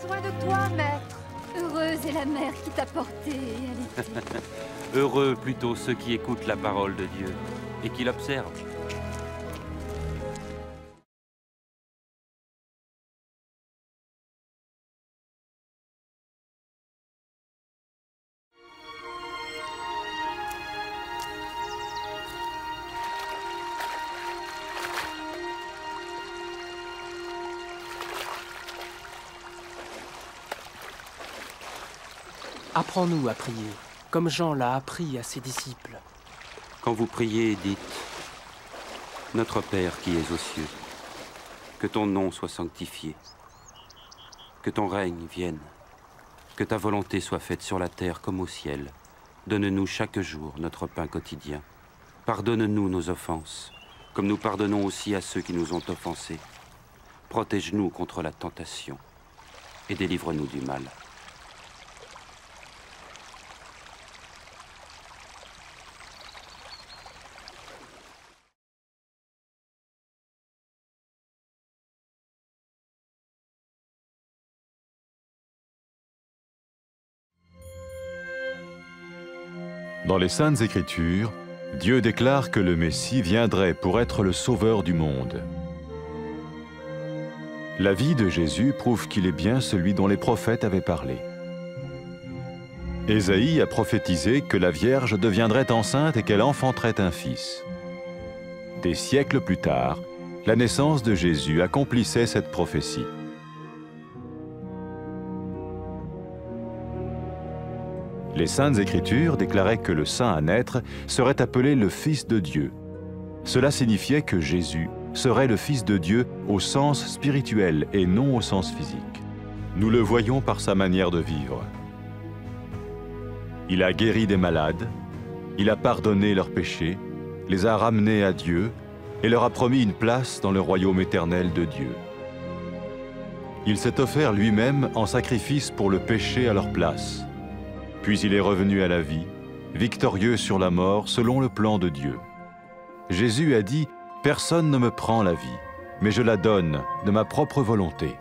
besoin de toi, maître. Heureuse est la mère qui t'a porté et allaitée. Heureux plutôt ceux qui écoutent la parole de Dieu et qui l'observent. Apprends-nous à prier, comme Jean l'a appris à ses disciples. Quand vous priez, dites « Notre Père qui es aux cieux, que ton nom soit sanctifié, que ton règne vienne, que ta volonté soit faite sur la terre comme au ciel. Donne-nous chaque jour notre pain quotidien. Pardonne-nous nos offenses, comme nous pardonnons aussi à ceux qui nous ont offensés. Protège-nous contre la tentation et délivre-nous du mal. » Dans les Saintes Écritures, Dieu déclare que le Messie viendrait pour être le sauveur du monde. La vie de Jésus prouve qu'il est bien celui dont les prophètes avaient parlé. Ésaïe a prophétisé que la Vierge deviendrait enceinte et qu'elle enfanterait un fils. Des siècles plus tard, la naissance de Jésus accomplissait cette prophétie. Les Saintes Écritures déclaraient que le saint à naître serait appelé le Fils de Dieu. Cela signifiait que Jésus serait le Fils de Dieu au sens spirituel et non au sens physique. Nous le voyons par sa manière de vivre. Il a guéri des malades, il a pardonné leurs péchés, les a ramenés à Dieu et leur a promis une place dans le royaume éternel de Dieu. Il s'est offert lui-même en sacrifice pour le péché à leur place. Puis il est revenu à la vie, victorieux sur la mort selon le plan de Dieu. Jésus a dit « Personne ne me prend la vie, mais je la donne de ma propre volonté. »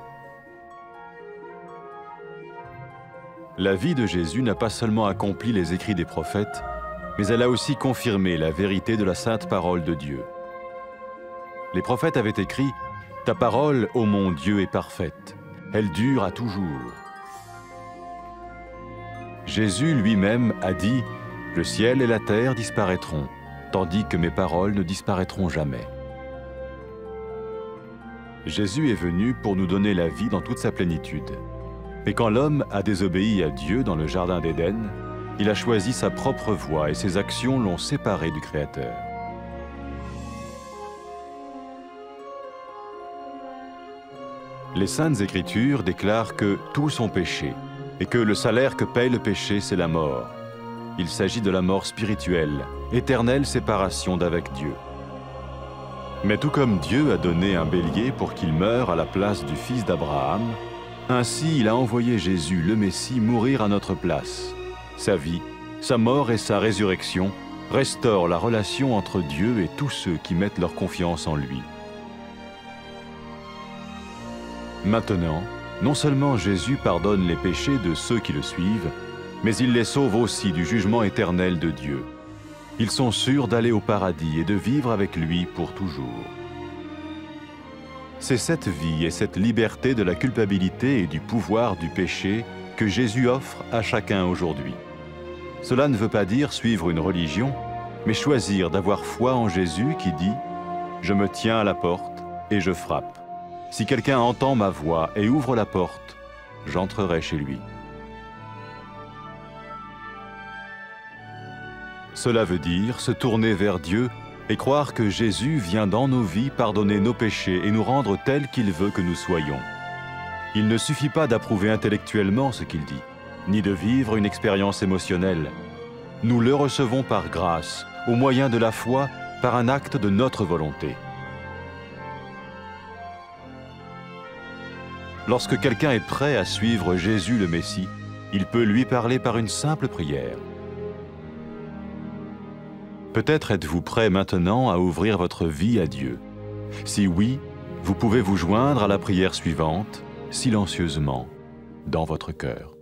La vie de Jésus n'a pas seulement accompli les écrits des prophètes, mais elle a aussi confirmé la vérité de la sainte parole de Dieu. Les prophètes avaient écrit « Ta parole, ô mon Dieu, est parfaite, elle dure à toujours. » Jésus lui-même a dit « Le ciel et la terre disparaîtront, tandis que mes paroles ne disparaîtront jamais. » Jésus est venu pour nous donner la vie dans toute sa plénitude. Mais quand l'homme a désobéi à Dieu dans le jardin d'Éden, il a choisi sa propre voie et ses actions l'ont séparé du Créateur. Les Saintes Écritures déclarent que tous ont péché et que le salaire que paye le péché, c'est la mort. Il s'agit de la mort spirituelle, éternelle séparation d'avec Dieu. Mais tout comme Dieu a donné un bélier pour qu'il meure à la place du fils d'Abraham, ainsi il a envoyé Jésus, le Messie, mourir à notre place. Sa vie, sa mort et sa résurrection restaurent la relation entre Dieu et tous ceux qui mettent leur confiance en lui. Maintenant, non seulement Jésus pardonne les péchés de ceux qui le suivent, mais il les sauve aussi du jugement éternel de Dieu. Ils sont sûrs d'aller au paradis et de vivre avec lui pour toujours. C'est cette vie et cette liberté de la culpabilité et du pouvoir du péché que Jésus offre à chacun aujourd'hui. Cela ne veut pas dire suivre une religion, mais choisir d'avoir foi en Jésus qui dit « Je me tiens à la porte et je frappe. Si quelqu'un entend ma voix et ouvre la porte, j'entrerai chez lui. » Cela veut dire se tourner vers Dieu et croire que Jésus vient dans nos vies pardonner nos péchés et nous rendre tels qu'il veut que nous soyons. Il ne suffit pas d'approuver intellectuellement ce qu'il dit, ni de vivre une expérience émotionnelle. Nous le recevons par grâce, au moyen de la foi, par un acte de notre volonté. Lorsque quelqu'un est prêt à suivre Jésus le Messie, il peut lui parler par une simple prière. Peut-être êtes-vous prêt maintenant à ouvrir votre vie à Dieu. Si oui, vous pouvez vous joindre à la prière suivante, silencieusement. dans votre cœur.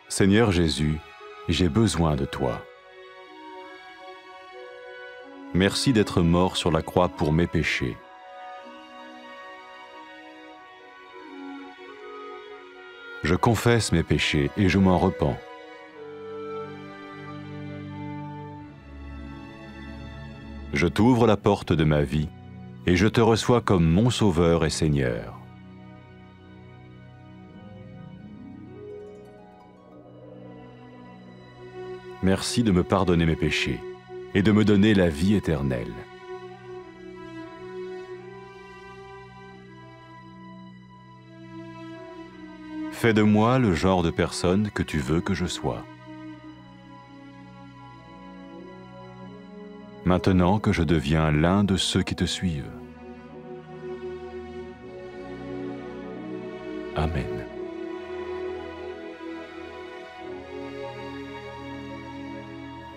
Seigneur Jésus, j'ai besoin de toi. Merci d'être mort sur la croix pour mes péchés. Je confesse mes péchés et je m'en repens. Je t'ouvre la porte de ma vie et je te reçois comme mon Sauveur et Seigneur. Merci de me pardonner mes péchés et de me donner la vie éternelle. Fais de moi le genre de personne que tu veux que je sois. Maintenant que je deviens l'un de ceux qui te suivent. Amen.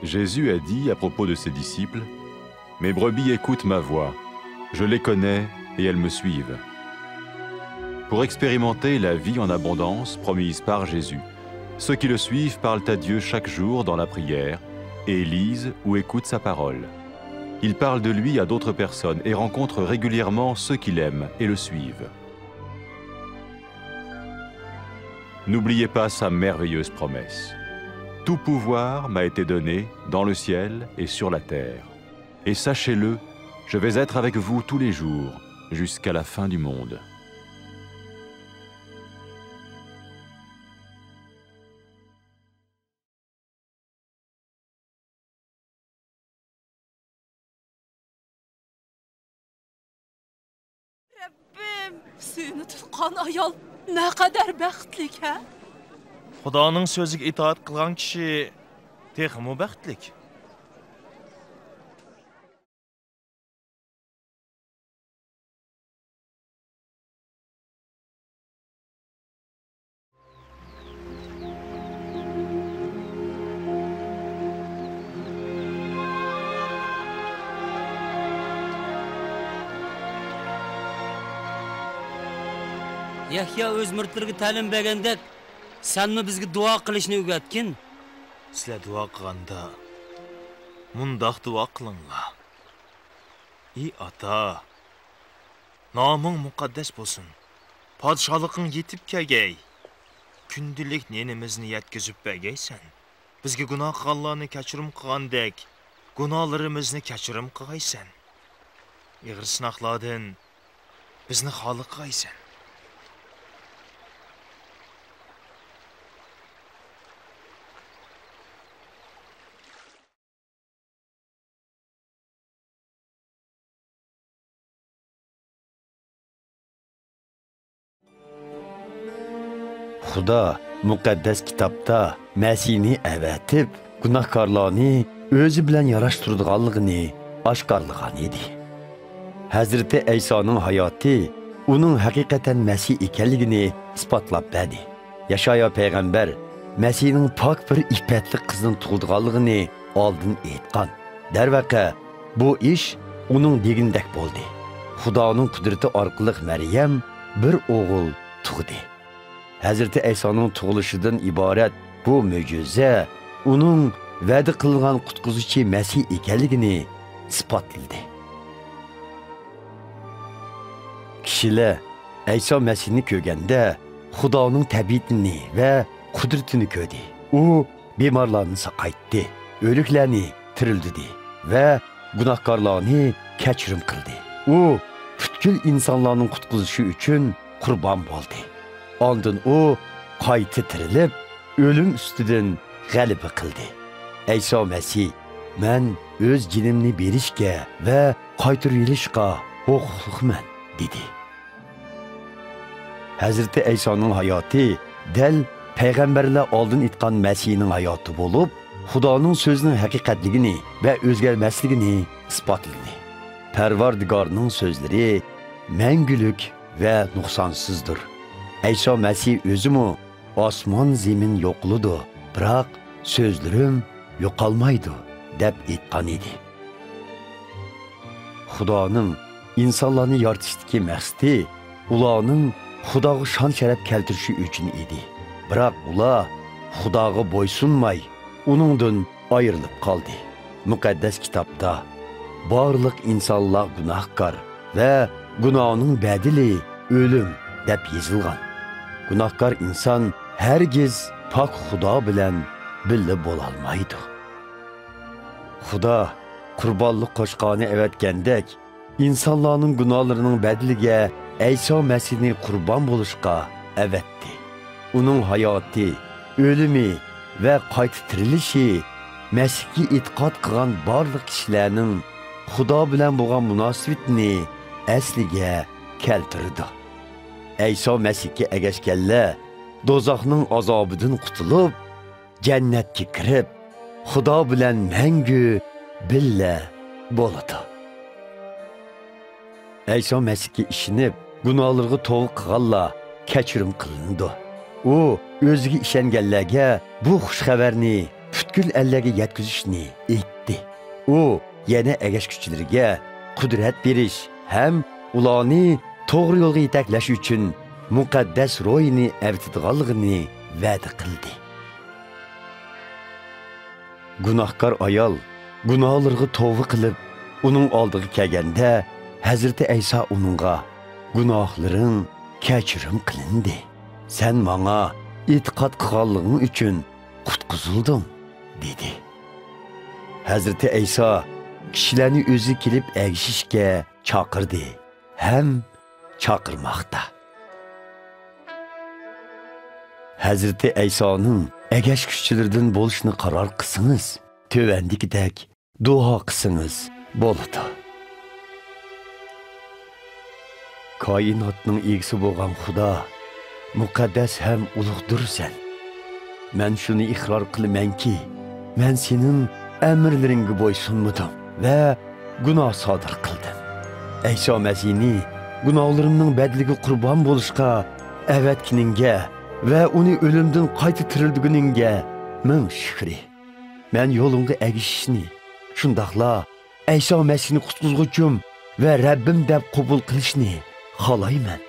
Jésus a dit à propos de ses disciples, « Mes brebis écoutent ma voix, je les connais et elles me suivent. » Pour expérimenter la vie en abondance promise par Jésus, ceux qui le suivent parlent à Dieu chaque jour dans la prière et lisent ou écoutent sa parole. Ils parlent de lui à d'autres personnes et rencontrent régulièrement ceux qui l'aiment et le suivent. N'oubliez pas sa merveilleuse promesse. Tout pouvoir m'a été donné dans le ciel et sur la terre. Et sachez-le, je vais être avec vous tous les jours, jusqu'à la fin du monde. Rabbim, seni tutqan ayol ne kadar baxtlik, ha? Xudoning so'ziga itoat qilgan kishi texmo baxtlik. Yahya o'z murtlariga ta'lim bergandek, senmi bizga duo qilishni o'rgatgin? Sizlar duo qilganda mundoq duo qilinglar. Ey ota, noming muqaddas bo'lsin. Podshohliging yetib kelgay. Kundilik nenimizni yetkazib bergaysan. Bizga gunoh qilganlarni kechirim qilgandek, gunohlarimizni kechirim qilgaysan. Ig'ir sinoqlardan bizni xoli qilgaysan. Xudo muqaddas kitobda Masihni avatib, gunohkorlarni o'zi bilan yarashtirganligini oshkorlagan edi. Hazrati Aysoning hayoti uning haqiqatan Masih ekanligini isbotlab berdi. Yashaya payg'ambar Masihning pok bir ifatli qizning tug'ilganligini oldin aytgan. Darvaqa bu ish uning degindek bo'ldi. Xudoning qudrati orqali Maryam bir o'g'il tug'di. Hazreti Aysoning tug'ilishidan iborat bu mo'jiza uning va'da qilgan qutquzuchi Masih ekanligini isbotladi. Kishilar Ayso Masihni ko'rganda Xudoning tabiatini va qudratini ko'rdi. U bemorlarni saqaytdi, o'liklarni tirildi va gunohkorlarni kechirim qildi. U butkul insonlarning qutquzishi uchun qurbon bo'ldi. Ondan o qayta tirilib, o'lim ustidan g'alaba qildi. Ayso Masih, men o'z jinimni berishga va qaytarilishga huquqliman dedi. Hazrati Aysoning hayoti dal payg'ambarlar oldin aytgan Masihning hayoti bo'lib, Xudoning so'zining haqiqatligini va o'zgarmasligini isbotladi. Parvardigorning so'zlari mangulik va nuqsonsizdir. Ayso Masih o'zimi osmon zemin yo'qludi, biroq so'zlarim yo'qolmaydi deb aytgan edi. Xudoning insonlarni yoritishdagi maqsadi ularning Xudoga shon-sharaf keltirishi uchun edi. Biroq ular Xudoga bo'ysunmay, uningdan ayrilib qoldi. Muqaddas kitobda barliq insonlar gunohkor va gunohning bedeli o'lim deb yozilgan. Gunohkor inson hargiz pok Xudo bilan birga bo'la olmaydi. Xudo qurbonlik qo'shqoni evatgandek, insonlarning gunohlarining bedeliga İsa Mesihni qurbon bo'lishga evatdi. Uning hayoti, o'limi va qayta tirilishi Mesihga e'tiqod qilgan barliq kishilarning Xudo bilan bo'lgan munosabatini asliga keltirdi. İsa Mesihga ergashganlar dozoqning azobidan qutulib, jannatga kirib, Xudo bilan mangu birga bo'ladi. İsa Mesihga ishinib, gunohlarga tavba qilganlar kechirim qilindi. U o'ziga ishonganlarga bu xush xabarni butkul ellarga yetkazishni aytdi. U yana ergashuvchilarga qudrat berish ham ularni to'g'ri yo'lga yetaklash uchun muqaddas ro'yini avtidganligini va'da qildi. Gunohkor ayol gunohlarga tavba qilib, uning oldiga kelganda Hazreti İsa uningga gunohlaring kechirim qilindi. Sen menga e'tiqod qilganliging uchun qutqizildim, dedi. Hazreti İsa kishilarni o'zi kelib ergishishga chaqirdi, ham chaqirmoqda. Hazreti İsa'ning ergashuvchilaridan bo'lishni qaror qilsangiz, tövendikidek duo qilsangiz bo'ladi. Koinotning egisi bo'lgan Xudo muqaddas ham ulug'dirsan. Men shuni iqror qilamanki, men sening amrlaringga bo'ysunmadim va gunoh sodir qildim. İsa Mesihni gunohlarimning badliga qurbon bo'lishga avatkiningga va uni o'limdan qayta tirildiguningga ming shukri. Men yo'limga ergishishni, shundaqla İsa Mesihni qutqizguchim va Rabbim deb qabul qilishni xohlayman.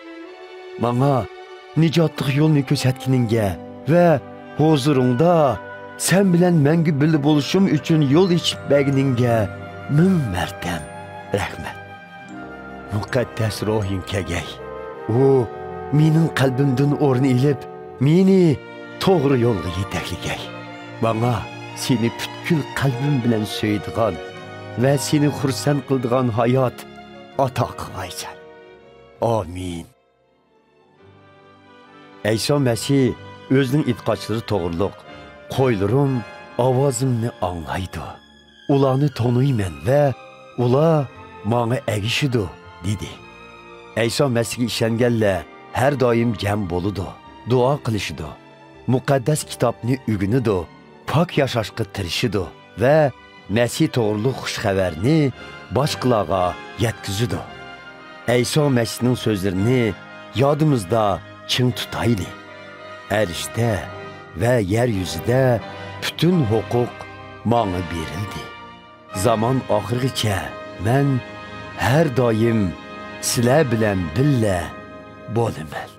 Menga nijotlik yo'lni ko'rsatganingga va huzuringda sen bilan menga birga bo'lishim uchun yo'l ochib berganingga ming marta rahmat. Muqaddas ruhing kelgay. U mening qalbimdan o'rin olib, meni to'g'ri yo'lga yetakligay. Menga seni butkul qalbim bilan so'yadigan va seni xursand qiladigan hayot ato qilgaysan. Amin. İsa Mesih o'zining e'tiqodchilari to'g'riliq, qo'ylarim ovozimni anglaydi. Ularni tanıyman va ular menga ergishidi, dedi. İsa Mesihga ishonganlar har doim jam bo'ladi, duo qilishidi, muqaddas kitobni o'rganidi, pok yashashga tirishidi va Mesih to'g'riliq xush xabarni boshqalarga yetkazidi. İsa Mesihning so'zlarini yodimizda ching tutayli. Arishda va yer yuzida butun huquq menga berildi. Zaman oxirigacha men har doim sizlar bilan birga bo'laman.